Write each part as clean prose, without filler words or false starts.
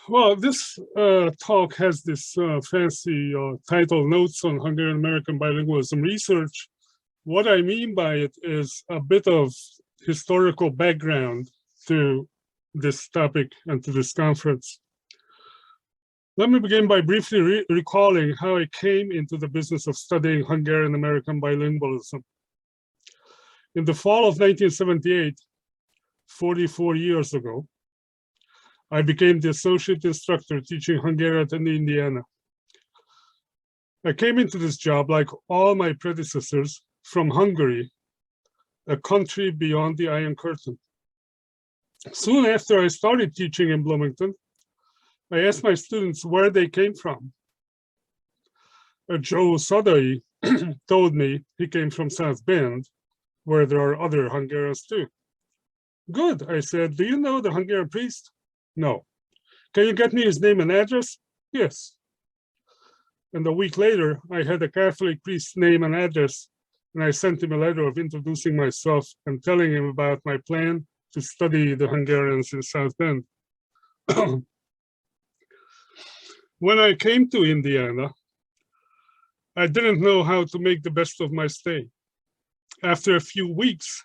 Well, this talk has this fancy title, Notes on Hungarian-American Bilingualism Research. What I mean by it is a bit of historical background to this topic and to this conference. Let me begin by briefly recalling how I came into the business of studying Hungarian-American bilingualism. In the fall of 1978, 44 years ago, I became the associate instructor teaching Hungarian in Indiana. I came into this job, like all my predecessors, from Hungary, a country beyond the Iron Curtain. Soon after I started teaching in Bloomington, I asked my students where they came from. Joe Sadai told me he came from South Bend, where there are other Hungarians too. Good, I said. Do you know the Hungarian priest? No. Can you get me his name and address? Yes. And a week later, I had a Catholic priest's name and address, and I sent him a letter of introducing myself and telling him about my plan to study the Hungarians in South Bend. When I came to Indiana, I didn't know how to make the best of my stay. After a few weeks,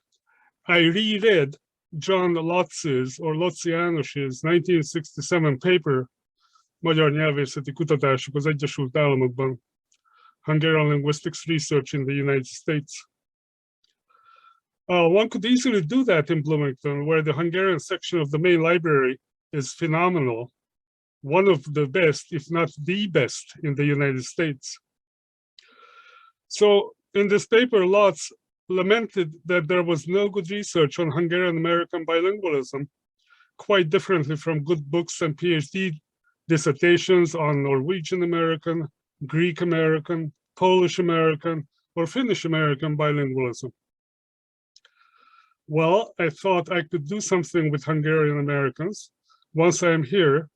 I reread John Lotz's or Lotziános's 1967 paper, Magyar Nyelvészeti Kutatások az Egyesült Államokban, Hungarian Linguistics Research in the United States. One could easily do that in Bloomington, where the Hungarian section of the main library is phenomenal, one of the best, if not the best, in the United States. So in this paper, Lotz lamented that there was no good research on Hungarian-American bilingualism, quite differently from good books and PhD dissertations on Norwegian-American, Greek-American, Polish-American, or Finnish-American bilingualism. Well, I thought I could do something with Hungarian Americans once I am here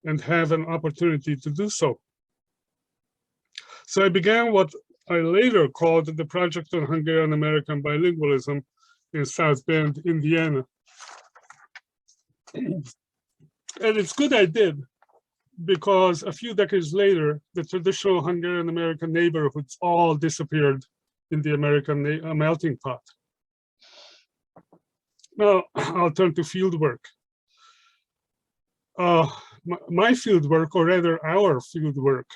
and have an opportunity to do so. So I began what I later called the Project on Hungarian American Bilingualism in South Bend, Indiana. And it's good I did, because a few decades later, the traditional Hungarian American neighborhoods all disappeared in the American melting pot. Now, I'll turn to fieldwork. My fieldwork, or rather our fieldwork,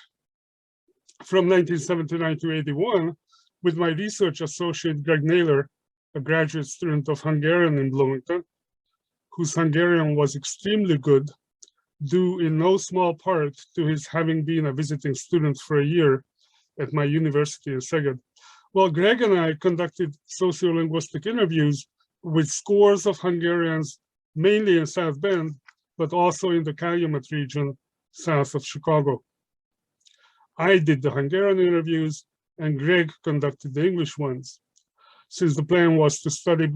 from 1979 to 81, with my research associate Greg Naylor, a graduate student of Hungarian in Bloomington, whose Hungarian was extremely good, due in no small part to his having been a visiting student for a year at my university in Szeged. Well, Greg and I conducted sociolinguistic interviews with scores of Hungarians, mainly in South Bend, but also in the Calumet region, south of Chicago. I did the Hungarian interviews and Greg conducted the English ones, since the plan was to study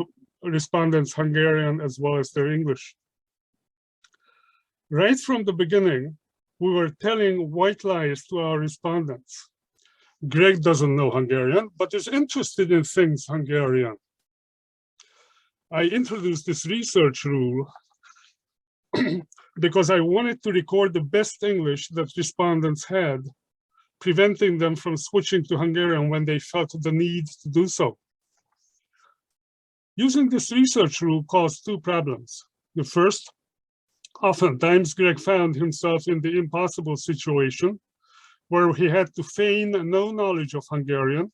respondents' Hungarian as well as their English. Right from the beginning, we were telling white lies to our respondents. Greg doesn't know Hungarian, but is interested in things Hungarian. I introduced this research rule because I wanted to record the best English that respondents had, preventing them from switching to Hungarian when they felt the need to do so. Using this research rule caused two problems. The first, oftentimes Greg found himself in the impossible situation where he had to feign no knowledge of Hungarian,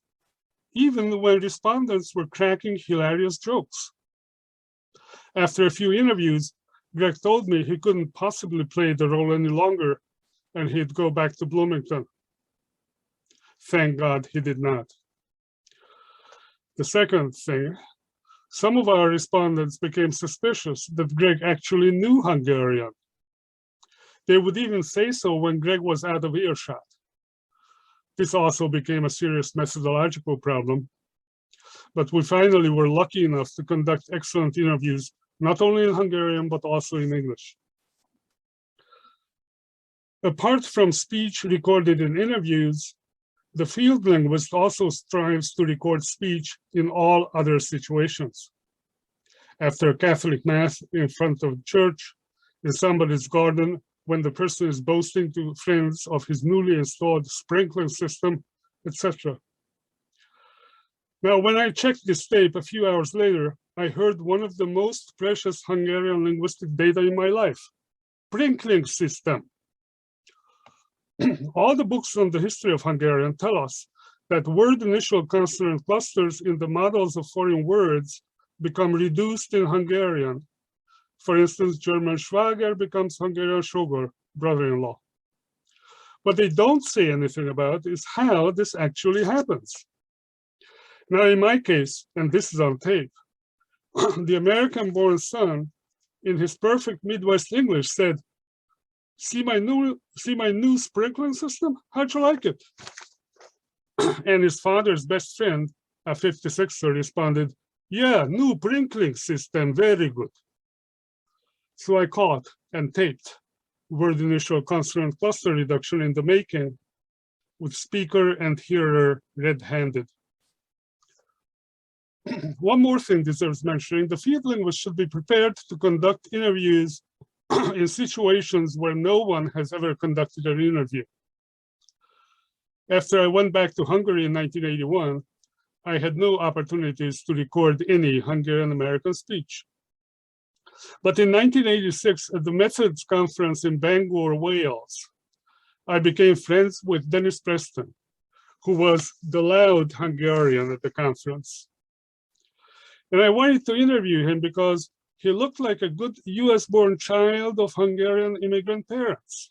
even when respondents were cracking hilarious jokes. After a few interviews, Greg told me he couldn't possibly play the role any longer and he'd go back to Bloomington. Thank God he did not. The second thing, some of our respondents became suspicious that Greg actually knew Hungarian. They would even say so when Greg was out of earshot. This also became a serious methodological problem, but we finally were lucky enough to conduct excellent interviews, not only in Hungarian, but also in English. Apart from speech recorded in interviews, the field linguist also strives to record speech in all other situations. After a Catholic mass in front of church, in somebody's garden, when the person is boasting to friends of his newly installed sprinkler system, etc. Now, when I checked this tape a few hours later, I heard one of the most precious Hungarian linguistic data in my life, sprinkling system. All the books on the history of Hungarian tell us that word initial consonant clusters in the models of foreign words become reduced in Hungarian. For instance, German Schwager becomes Hungarian Shogor, brother-in-law. What they don't say anything about is how this actually happens. Now, in my case, and this is on tape, the American-born son, in his perfect Midwest English, said, see my new sprinkling system? How'd you like it? And his father's best friend, a 56er, responded, yeah, new sprinkling system, very good. So I caught and taped word initial consonant cluster reduction in the making with speaker and hearer red-handed. One more thing deserves mentioning. The field linguist should be prepared to conduct interviews in situations where no one has ever conducted an interview. After I went back to Hungary in 1981, I had no opportunities to record any Hungarian-American speech. But in 1986, at the Methods Conference in Bangor, Wales, I became friends with Dennis Preston, who was the loud Hungarian at the conference. And I wanted to interview him because he looked like a good US-born child of Hungarian immigrant parents.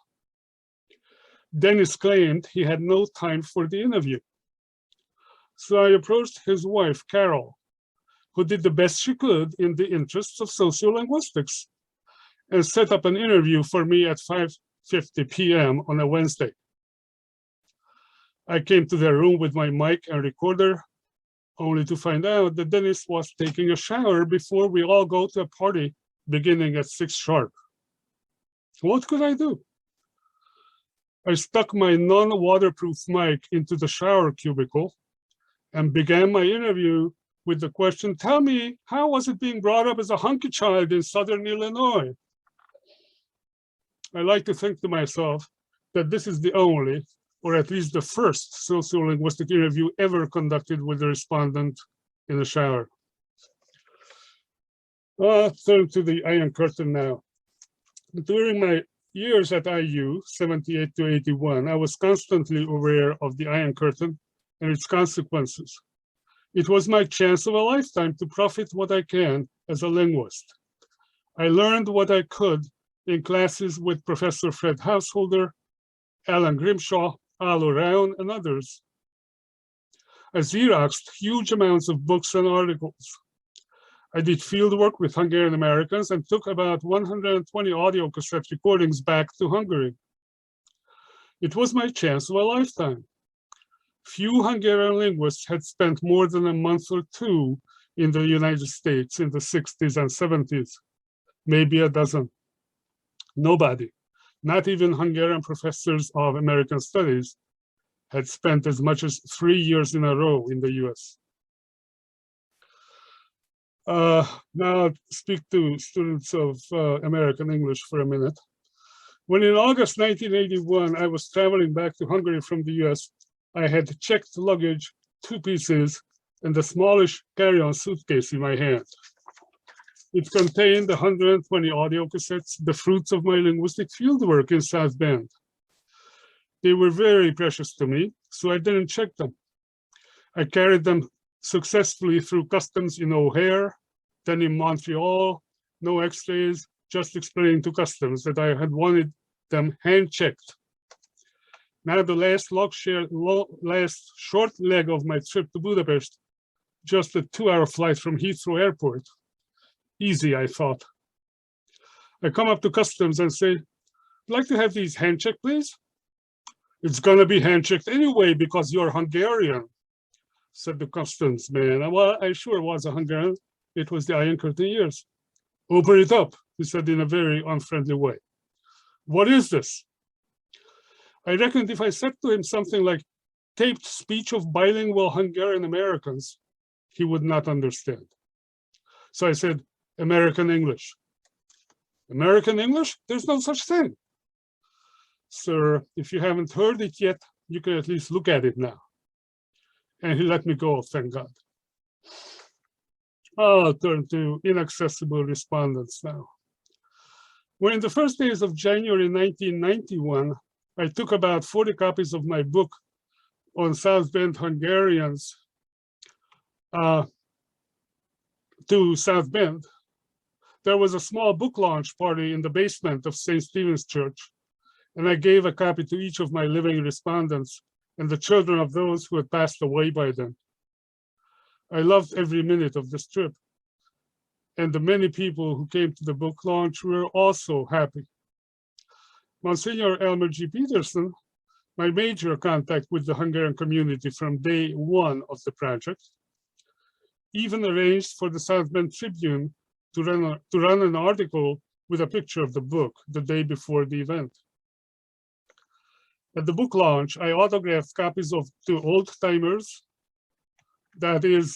Dennis claimed he had no time for the interview. So I approached his wife, Carol, who did the best she could in the interests of sociolinguistics, and set up an interview for me at 5:50 p.m. on a Wednesday. I came to their room with my mic and recorder, only to find out that Dennis was taking a shower before we all go to a party beginning at 6 sharp. What could I do? I stuck my non-waterproof mic into the shower cubicle and began my interview with the question, tell me, how was it being brought up as a hunky child in Southern Illinois? I like to think to myself that this is the only, or at least the first, sociolinguistic interview ever conducted with the respondent in the shower. I'll turn to the Iron Curtain now. During my years at IU, 78 to 81, I was constantly aware of the Iron Curtain and its consequences. It was my chance of a lifetime to profit what I can as a linguist. I learned what I could in classes with Professor Fred Householder, Alan Grimshaw, Alo Raun, and others. I Xeroxed huge amounts of books and articles. I did field work with Hungarian Americans and took about 120 audio cassette recordings back to Hungary. It was my chance of a lifetime. Few Hungarian linguists had spent more than a month or two in the United States in the 60s and 70s, maybe a dozen. Nobody, not even Hungarian professors of American studies, had spent as much as 3 years in a row in the US. Now I'll speak to students of American English for a minute. When in August 1981, I was traveling back to Hungary from the US, I had checked luggage, 2 pieces, and a smallish carry-on suitcase in my hand. It contained 120 audio cassettes, the fruits of my linguistic fieldwork in South Bend. They were very precious to me, so I didn't check them. I carried them successfully through customs in O'Hare, then in Montreal, no x-rays, just explaining to customs that I had wanted them hand-checked. Now the last short leg of my trip to Budapest, just a 2-hour flight from Heathrow Airport. Easy, I thought. I come up to customs and say, I'd like to have these hand-checked, please. It's gonna be hand-checked anyway because you're Hungarian, said the customs man. Well, I sure was a Hungarian. It was the Iron Curtain years. Open it up, he said in a very unfriendly way. What is this? I reckoned if I said to him something like taped speech of bilingual Hungarian Americans, he would not understand. So I said, American English. American English? There's no such thing. Sir, if you haven't heard it yet, you can at least look at it now. And he let me go, thank God. I'll turn to inaccessible respondents now. When in the first days of January 1991, I took about 40 copies of my book on South Bend Hungarians to South Bend, there was a small book launch party in the basement of St. Stephen's Church, and I gave a copy to each of my living respondents and the children of those who had passed away by then. I loved every minute of this trip, and the many people who came to the book launch were also happy. Monsignor Elmer G. Peterson, my major contact with the Hungarian community from day one of the project, even arranged for the South Bend Tribune to run an article with a picture of the book the day before the event. At the book launch, I autographed copies of to old-timers, that is,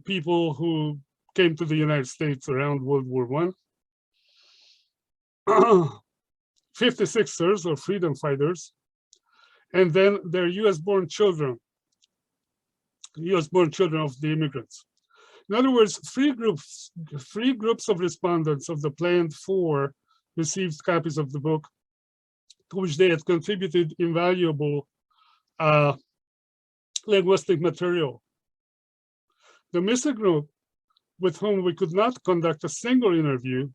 people who came to the United States around World War I, 56ers or freedom fighters, and then their US-born children of the immigrants. In other words, three groups of respondents of the planned 4 received copies of the book, to which they had contributed invaluable linguistic material. The missing group, with whom we could not conduct a single interview,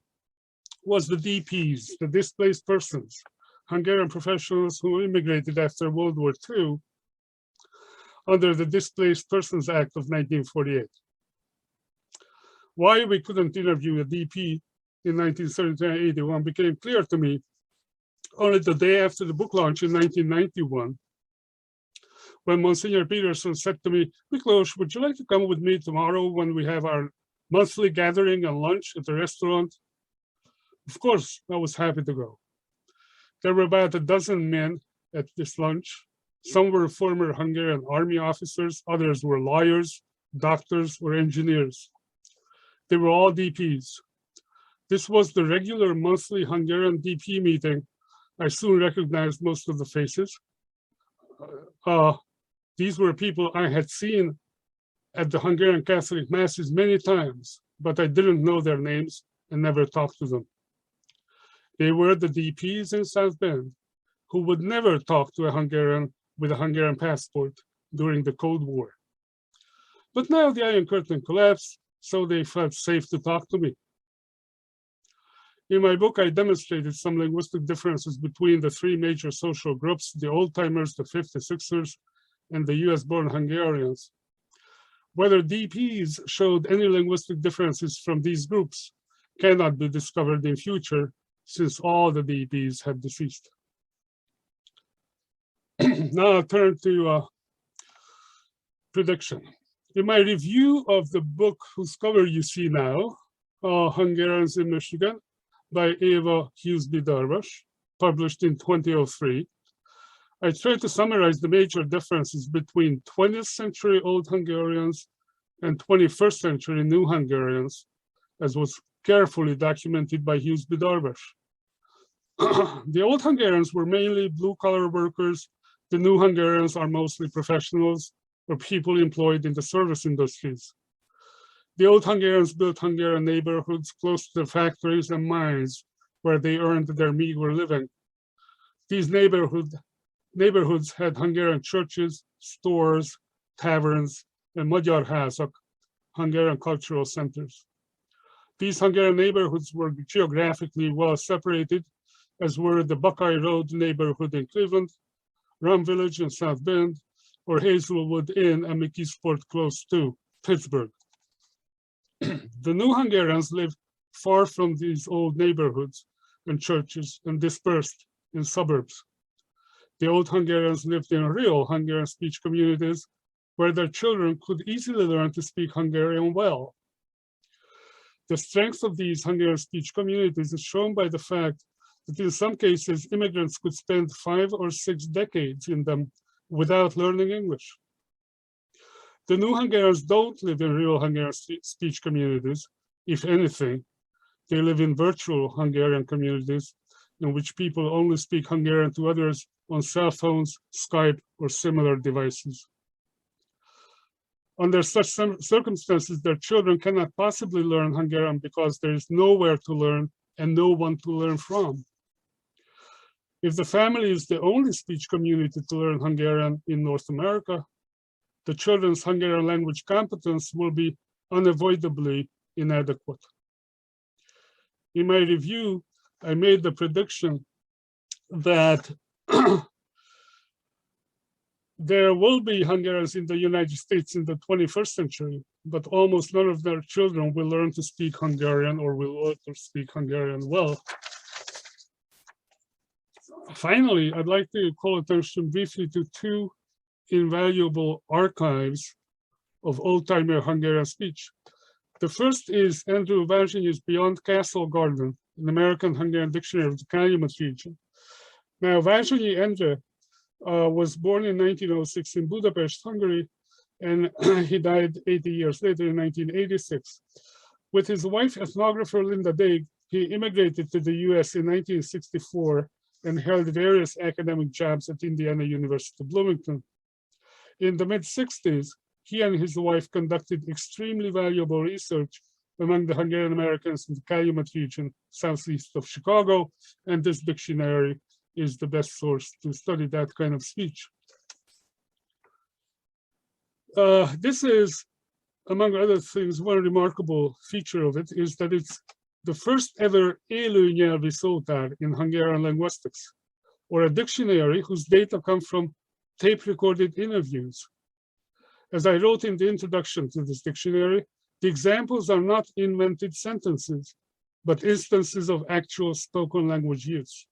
was the DPs, the displaced persons, Hungarian professionals who immigrated after World War II under the Displaced Persons Act of 1948. Why we couldn't interview a DP in 1979-81 became clear to me only the day after the book launch in 1991, when Monsignor Peterson said to me, "Miklos, would you like to come with me tomorrow when we have our monthly gathering and lunch at the restaurant?" Of course, I was happy to go. There were about a dozen men at this lunch. Some were former Hungarian army officers, others were lawyers, doctors, or engineers. They were all DPs. This was the regular monthly Hungarian DP meeting. I soon recognized most of the faces. These were people I had seen at the Hungarian Catholic Masses many times, but I didn't know their names and never talked to them. They were the DPs in South Bend who would never talk to a Hungarian with a Hungarian passport during the Cold War. But now the Iron Curtain collapsed, so they felt safe to talk to me. In my book, I demonstrated some linguistic differences between the 3 major social groups, the old-timers, the 56ers, and the US-born Hungarians. Whether DPs showed any linguistic differences from these groups cannot be discovered in future, since all the DPs had deceased. Now I'll turn to prediction. In my review of the book whose cover you see now, Hungarians in Michigan, by Eva Hughes-B-Darvas, published in 2003, I tried to summarize the major differences between 20th century Old Hungarians and 21st century New Hungarians, as was carefully documented by Hughes-B-Darvas. The Old Hungarians were mainly blue-collar workers. The New Hungarians are mostly professionals or people employed in the service industries. The Old Hungarians built Hungarian neighborhoods close to the factories and mines where they earned their meager living. These neighborhoods had Hungarian churches, stores, taverns, and Magyar házak, Hungarian cultural centers. These Hungarian neighborhoods were geographically well separated, as were the Buckeye Road neighborhood in Cleveland, Rum Village in South Bend, or Hazelwood Inn and McKeesport close to Pittsburgh. The New Hungarians lived far from these old neighborhoods and churches and dispersed in suburbs. The Old Hungarians lived in real Hungarian speech communities where their children could easily learn to speak Hungarian well. The strength of these Hungarian speech communities is shown by the fact that in some cases, immigrants could spend 5 or 6 decades in them without learning English. The New Hungarians don't live in real Hungarian speech communities. If anything, they live in virtual Hungarian communities in which people only speak Hungarian to others on cell phones, Skype, or similar devices. Under such circumstances, their children cannot possibly learn Hungarian because there is nowhere to learn and no one to learn from. If the family is the only speech community to learn Hungarian in North America, the children's Hungarian language competence will be unavoidably inadequate. In my review, I made the prediction that there will be Hungarians in the United States in the 21st century, but almost none of their children will learn to speak Hungarian or will learn to speak Hungarian well. Finally, I'd like to call attention briefly to two invaluable archives of old-timer Hungarian speech. The first is Andrew Vázsonyi's Beyond Castle Garden, an American Hungarian dictionary of the Calumet region. Now, Vázsonyi Endre was born in 1906 in Budapest, Hungary, and he died 80 years later in 1986. With his wife, ethnographer Linda Daig, he immigrated to the US in 1964 and held various academic jobs at Indiana University, Bloomington. In the mid-60s, he and his wife conducted extremely valuable research among the Hungarian Americans in the Calumet region, southeast of Chicago, and this dictionary is the best source to study that kind of speech. This is, among other things, one remarkable feature of it is that it's the first ever élő nyelvi szótár in Hungarian linguistics, or a dictionary whose data come from tape-recorded interviews. As I wrote in the introduction to this dictionary, the examples are not invented sentences, but instances of actual spoken language use.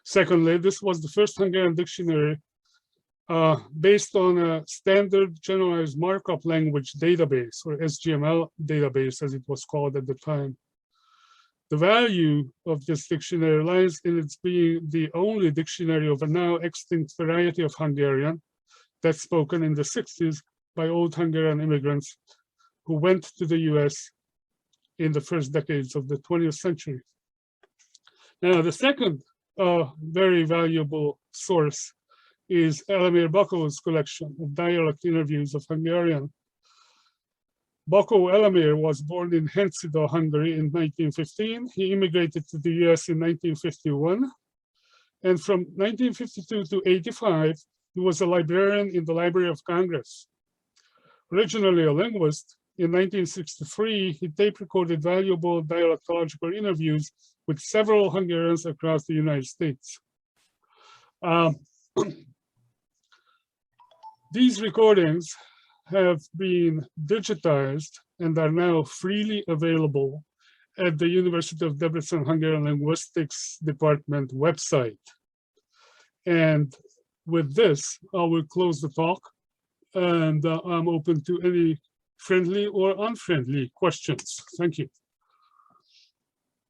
Secondly, this was the first Hungarian dictionary based on a standard generalized markup language database, or SGML database, as it was called at the time. The value of this dictionary lies in its being the only dictionary of a now extinct variety of Hungarian that's spoken in the 60s by old Hungarian immigrants who went to the US in the first decades of the 20th century. Now, the second very valuable source is Elamir Bako's collection of dialect interviews of Hungarian. Bako Elamir was born in Henszida, Hungary in 1915. He immigrated to the US in 1951. And from 1952 to 85, he was a librarian in the Library of Congress. Originally a linguist, in 1963, he tape-recorded valuable dialectological interviews with several Hungarians across the United States. These recordings have been digitized and are now freely available at the University of Debrecen Hungarian Linguistics Department website. And with this, I will close the talk, and I'm open to any friendly or unfriendly questions. Thank you.